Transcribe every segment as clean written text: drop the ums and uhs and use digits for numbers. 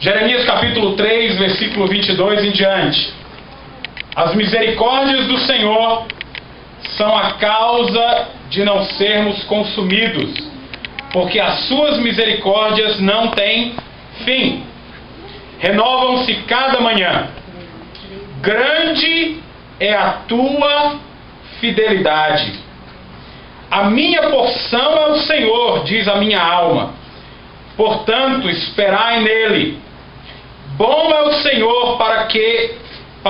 Jeremias capítulo 3, versículo 22 em diante. As misericórdias do Senhor são a causa de não sermos consumidos, porque as suas misericórdias não têm fim. Renovam-se cada manhã. Grande é a tua fidelidade. A minha porção é o Senhor, diz a minha alma. Portanto, esperai nele. Bom é o Senhor para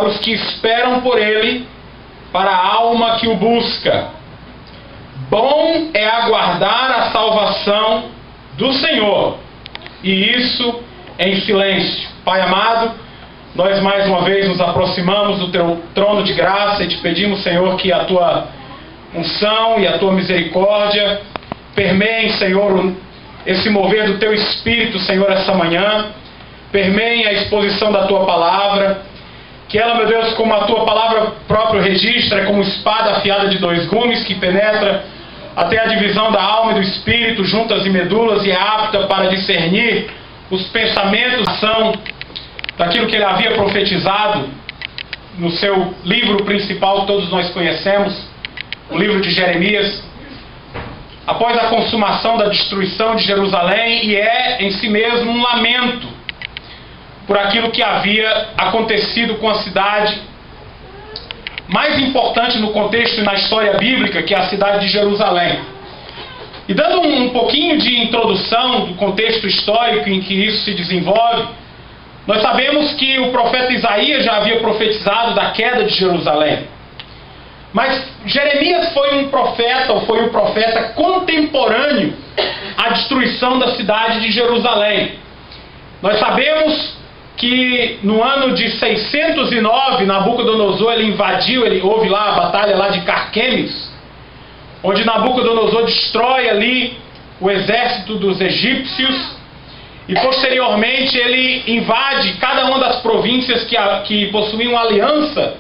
os que esperam por ele, para a alma que o busca. Bom é aguardar a salvação do Senhor, e isso em silêncio. Pai amado, nós mais uma vez nos aproximamos do teu trono de graça e te pedimos, Senhor, que a tua unção e a tua misericórdia permeiem, Senhor, esse mover do teu Espírito, Senhor, essa manhã. Permeiem a exposição da tua palavra. Que ela, meu Deus, como a tua palavra própria registra, é como espada afiada de dois gumes que penetra até a divisão da alma e do espírito, juntas e medulas, e é apta para discernir os pensamentos, ação daquilo que ele havia profetizado no seu livro principal, todos nós conhecemos, o livro de Jeremias, após a consumação da destruição de Jerusalém, e é em si mesmo um lamento por aquilo que havia acontecido com a cidade mais importante no contexto e na história bíblica, que é a cidade de Jerusalém. E dando um pouquinho de introdução do contexto histórico em que isso se desenvolve, nós sabemos que o profeta Isaías já havia profetizado da queda de Jerusalém. Mas Jeremias foi um profeta, ou foi um profeta contemporâneo à destruição da cidade de Jerusalém. Nós sabemos que no ano de 609, Nabucodonosor ele invadiu, houve lá a batalha lá de Carquemes, onde Nabucodonosor destrói ali o exército dos egípcios, e posteriormente ele invade cada uma das províncias que possuíam aliança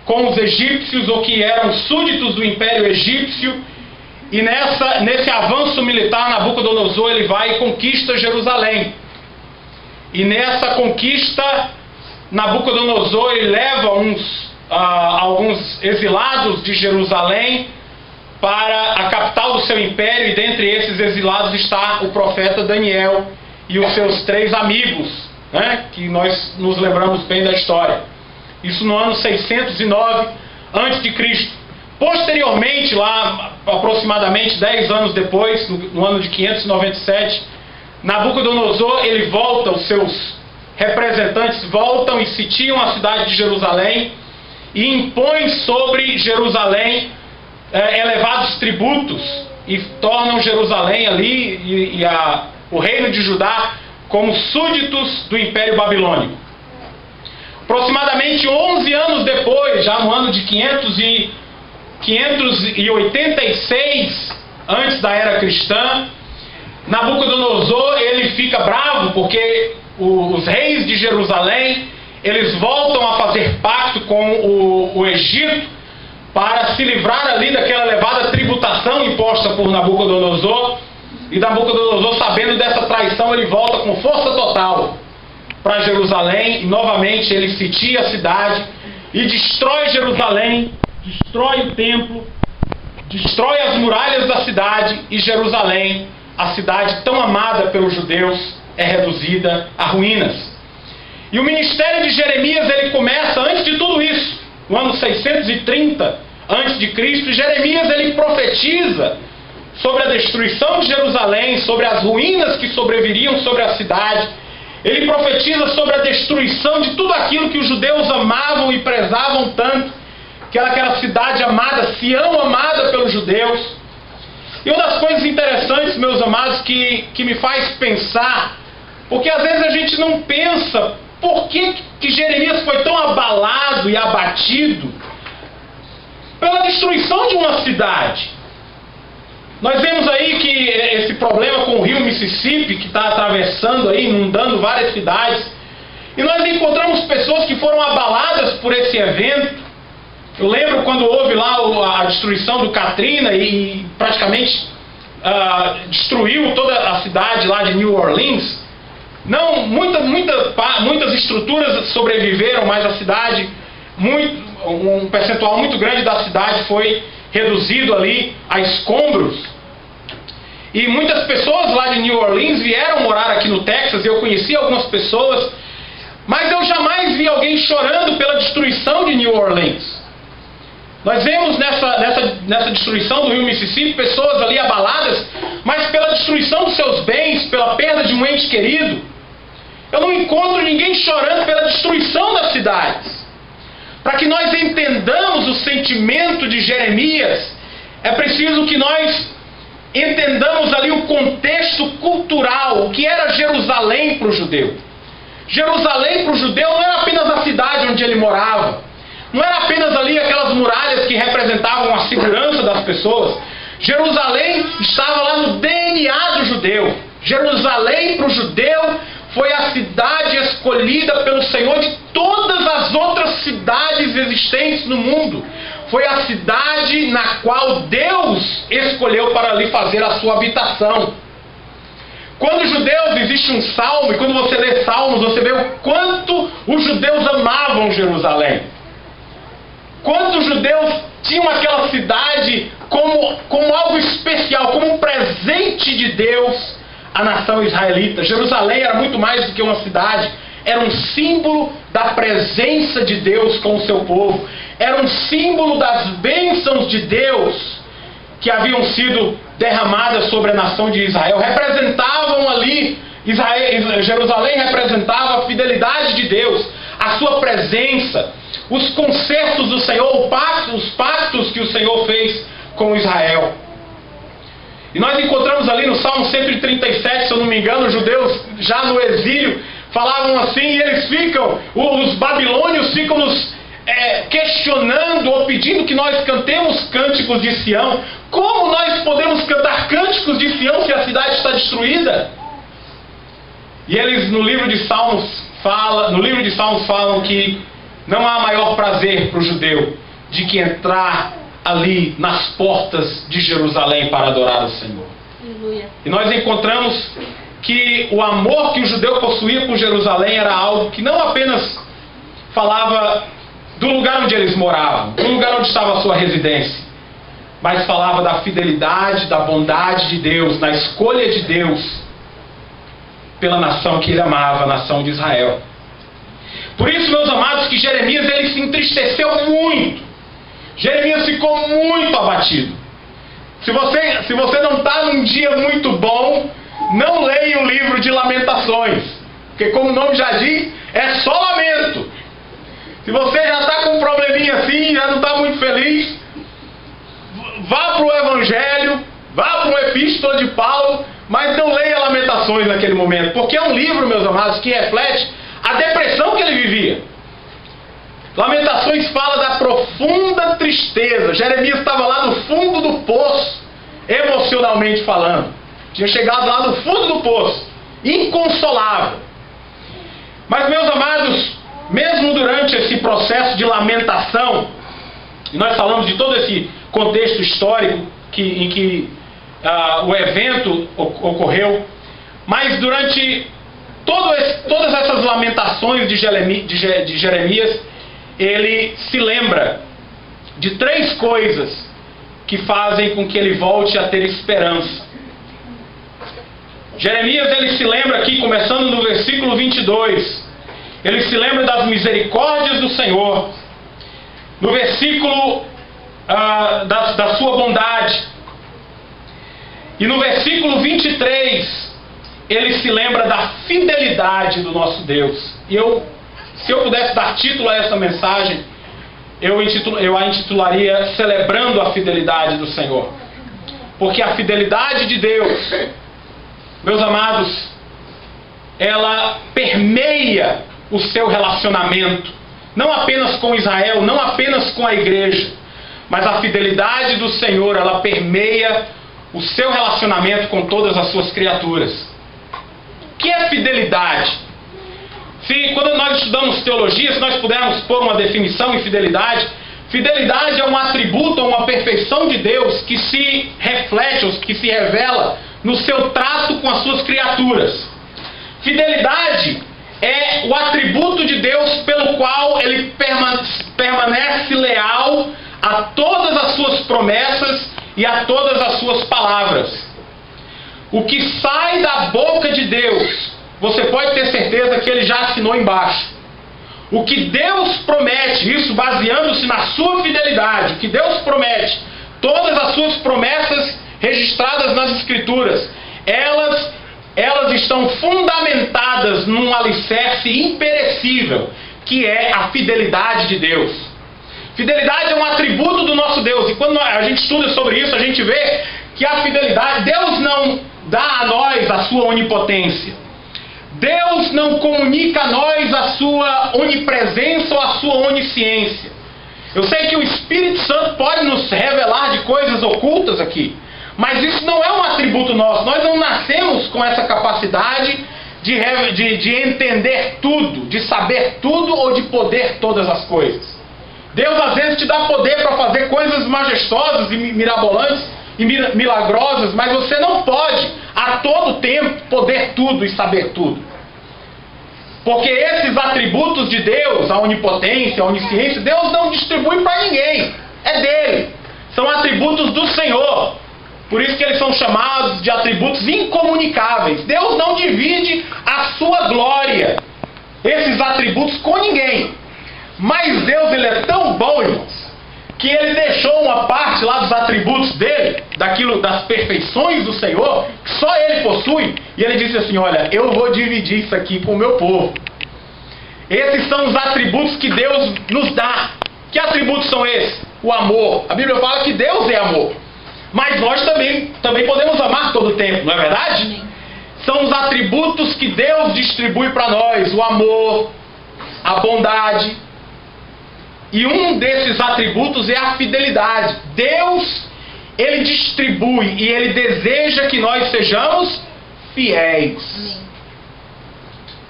com os egípcios, ou que eram súditos do Império Egípcio, e nesse avanço militar Nabucodonosor ele vai e conquista Jerusalém. E nessa conquista, Nabucodonosor ele leva alguns exilados de Jerusalém para a capital do seu império, e dentre esses exilados está o profeta Daniel e os seus 3 amigos, né, que nós nos lembramos bem da história. Isso no ano 609 a.C. Posteriormente, lá aproximadamente 10 anos depois, no ano de 597, Nabucodonosor, ele volta, os seus representantes voltam e sitiam a cidade de Jerusalém e impõem sobre Jerusalém elevados tributos, e tornam Jerusalém ali o reino de Judá como súditos do Império Babilônico. Aproximadamente 11 anos depois, já no ano de 586 antes da era cristã, Nabucodonosor ele fica bravo porque os reis de Jerusalém eles voltam a fazer pacto com o Egito para se livrar ali daquela elevada tributação imposta por Nabucodonosor. E Nabucodonosor, sabendo dessa traição, ele volta com força total para Jerusalém, e novamente ele sitia a cidade e destrói Jerusalém, destrói o templo, destrói as muralhas da cidade, e Jerusalém, a cidade tão amada pelos judeus, é reduzida a ruínas. E o ministério de Jeremias ele começa antes de tudo isso, no ano 630 a.C. Jeremias ele profetiza sobre a destruição de Jerusalém, sobre as ruínas que sobreviriam sobre a cidade. Ele profetiza sobre a destruição de tudo aquilo que os judeus amavam e prezavam tanto, que era aquela cidade amada, Sião amada pelos judeus. E uma das coisas interessantes, meus amados, que me faz pensar, porque às vezes a gente não pensa por que Jeremias foi tão abalado e abatido pela destruição de uma cidade. Nós vemos aí que esse problema com o rio Mississippi, que está atravessando aí, inundando várias cidades, e nós encontramos pessoas que foram abaladas por esse evento. Eu lembro quando houve lá a destruição do Katrina e praticamente destruiu toda a cidade lá de New Orleans. Muitas estruturas sobreviveram, mas a cidade, um percentual muito grande da cidade foi reduzido ali a escombros. E muitas pessoas lá de New Orleans vieram morar aqui no Texas. Eu conheci algumas pessoas, mas eu jamais vi alguém chorando pela destruição de New Orleans. Nós vemos nessa destruição do rio Mississippi pessoas ali abaladas, mas pela destruição dos seus bens, pela perda de um ente querido. Eu não encontro ninguém chorando pela destruição das cidades. Para que nós entendamos o sentimento de Jeremias, é preciso que nós entendamos ali o contexto cultural, o que era Jerusalém para o judeu. Jerusalém para o judeu não era apenas a cidade onde ele morava, não era apenas ali aquelas muralhas que representavam a segurança das pessoas. Jerusalém estava lá no DNA do judeu. Jerusalém para o judeu foi a cidade escolhida pelo Senhor de todas as outras cidades existentes no mundo. Foi a cidade na qual Deus escolheu para ali fazer a sua habitação. Quando os judeus, existe um salmo, e quando você lê salmos, você vê o quanto os judeus amavam Jerusalém. Quanto os judeus tinham aquela cidade como algo especial, como um presente de Deus à nação israelita. Jerusalém era muito mais do que uma cidade, era um símbolo da presença de Deus com o seu povo. Era um símbolo das bênçãos de Deus que haviam sido derramadas sobre a nação de Israel. Representavam ali, Jerusalém representava a fidelidade de Deus, a sua presença, os concertos do Senhor, os pactos que o Senhor fez com Israel. E nós encontramos ali no Salmo 137, se eu não me engano, os judeus já no exílio falavam assim, e eles os babilônios ficam nos questionando ou pedindo que nós cantemos cânticos de Sião. Como nós podemos cantar cânticos de Sião se a cidade está destruída? E eles no livro de Salmos falam que não há maior prazer para o judeu de que entrar ali nas portas de Jerusalém para adorar o Senhor. Aleluia. E nós encontramos que o amor que o judeu possuía por Jerusalém era algo que não apenas falava do lugar onde eles moravam, do lugar onde estava a sua residência, mas falava da fidelidade, da bondade de Deus, da escolha de Deus pela nação que ele amava, a nação de Israel. Por isso, meus amados, que Jeremias ele se entristeceu muito. Jeremias ficou muito abatido. Se você não está num dia muito bom, não leia o livro de Lamentações, porque como o nome já diz, é só lamento. Se você já está com um probleminha assim, já não está muito feliz, vá para o Evangelho, vá para uma epístola de Paulo, mas não leia Lamentações naquele momento, porque é um livro, meus amados, que reflete a depressão que ele vivia. Lamentações fala da profunda tristeza. Jeremias estava lá no fundo do poço, emocionalmente falando. Tinha chegado lá no fundo do poço, inconsolável. Mas, meus amados, mesmo durante esse processo de lamentação, e nós falamos de todo esse contexto histórico em que o evento ocorreu, mas durante todas essas lamentações de Jeremias, ele se lembra de 3 coisas que fazem com que ele volte a ter esperança. Jeremias ele se lembra aqui, começando no versículo 22, ele se lembra das misericórdias do Senhor, no versículo da sua bondade, e no versículo 23 ele se lembra da fidelidade do nosso Deus. E se eu pudesse dar título a essa mensagem, eu a intitularia Celebrando a Fidelidade do Senhor. Porque a fidelidade de Deus, meus amados, ela permeia o seu relacionamento, não apenas com Israel, não apenas com a igreja, mas a fidelidade do Senhor, ela permeia o seu relacionamento com todas as suas criaturas. O que é fidelidade? Quando nós estudamos teologia, se nós pudermos pôr uma definição em fidelidade, fidelidade é um atributo, uma perfeição de Deus que se reflete, que se revela no seu trato com as suas criaturas. Fidelidade é o atributo de Deus pelo qual Ele permanece leal a todas as suas promessas e a todas as suas palavras. O que sai da boca de Deus, você pode ter certeza que Ele já assinou embaixo. O que Deus promete, isso baseando-se na sua fidelidade, o que Deus promete, todas as suas promessas registradas nas Escrituras, elas estão fundamentadas num alicerce imperecível, que é a fidelidade de Deus. Fidelidade é um atributo do nosso Deus, e quando a gente estuda sobre isso, a gente vê que a fidelidade, Deus não dá a nós a sua onipotência. Deus não comunica a nós a sua onipresença ou a sua onisciência. Eu sei que o Espírito Santo pode nos revelar de coisas ocultas aqui, mas isso não é um atributo nosso. Nós não nascemos com essa capacidade de entender tudo, de saber tudo ou de poder todas as coisas. Deus às vezes te dá poder para fazer coisas majestosas e mirabolantes e milagrosas, mas você não pode a todo tempo poder tudo e saber tudo. Porque esses atributos de Deus, a onipotência, a onisciência, Deus não distribui para ninguém. É dele. São atributos do Senhor. Por isso que eles são chamados de atributos incomunicáveis. Deus não divide a sua glória, esses atributos, com ninguém. Mas Deus, Ele é tão bom, irmãos, que Ele deixou uma parte lá dos atributos dele, das perfeições do Senhor, que só Ele possui, e Ele disse assim: olha, eu vou dividir isso aqui com o meu povo. Esses são os atributos que Deus nos dá. Que atributos são esses? O amor. A Bíblia fala que Deus é amor. Mas nós também podemos amar todo o tempo, não é verdade? Sim. São os atributos que Deus distribui para nós: o amor, a bondade. E um desses atributos é a fidelidade. Deus, Ele distribui e Ele deseja que nós sejamos fiéis.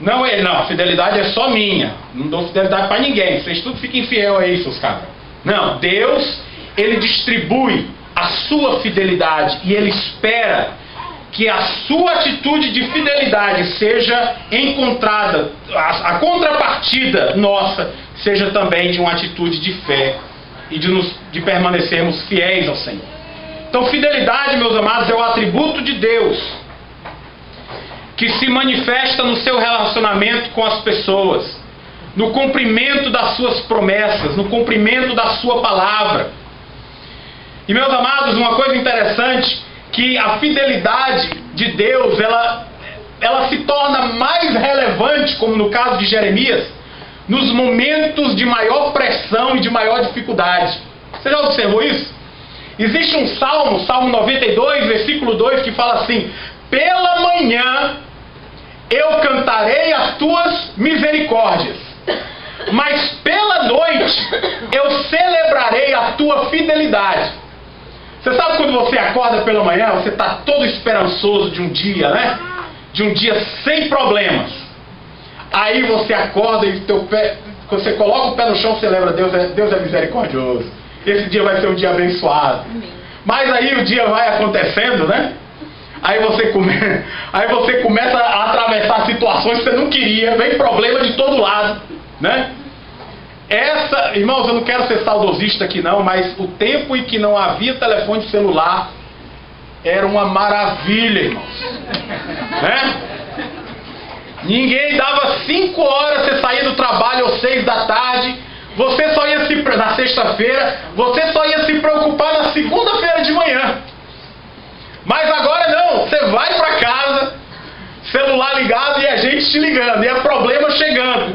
Não, a fidelidade é só minha. Não dou fidelidade para ninguém. Vocês tudo fiquem fiel aí, seus cabras. Não, Deus, Ele distribui a sua fidelidade e Ele espera que a sua atitude de fidelidade seja encontrada, a contrapartida nossa seja também de uma atitude de fé e de permanecermos fiéis ao Senhor. Então, fidelidade, meus amados, é o atributo de Deus que se manifesta no seu relacionamento com as pessoas, no cumprimento das suas promessas, no cumprimento da sua palavra. E, meus amados, uma coisa interessante, que a fidelidade de Deus, ela se torna mais relevante, como no caso de Jeremias, nos momentos de maior pressão e de maior dificuldade. Você já observou isso? Existe um salmo, Salmo 92, versículo 2, que fala assim: pela manhã eu cantarei as tuas misericórdias, mas pela noite eu celebrarei a tua fidelidade. Você sabe quando você acorda pela manhã, você está todo esperançoso de um dia, né? De um dia sem problemas. Aí você acorda e você coloca o pé no chão, você lembra: Deus é misericordioso. Esse dia vai ser um dia abençoado. Mas aí o dia vai acontecendo, né? Aí você começa a atravessar situações que você não queria, vem problema de todo lado, né? Irmãos, eu não quero ser saudosista aqui não, mas o tempo em que não havia telefone celular era uma maravilha, irmãos. Né? Ninguém dava 5 horas, você saía do trabalho às 6 da tarde, você só ia na sexta-feira, você só ia se preocupar na segunda-feira de manhã. Mas agora não, você vai para casa, celular ligado e a gente te ligando, e é problema chegando.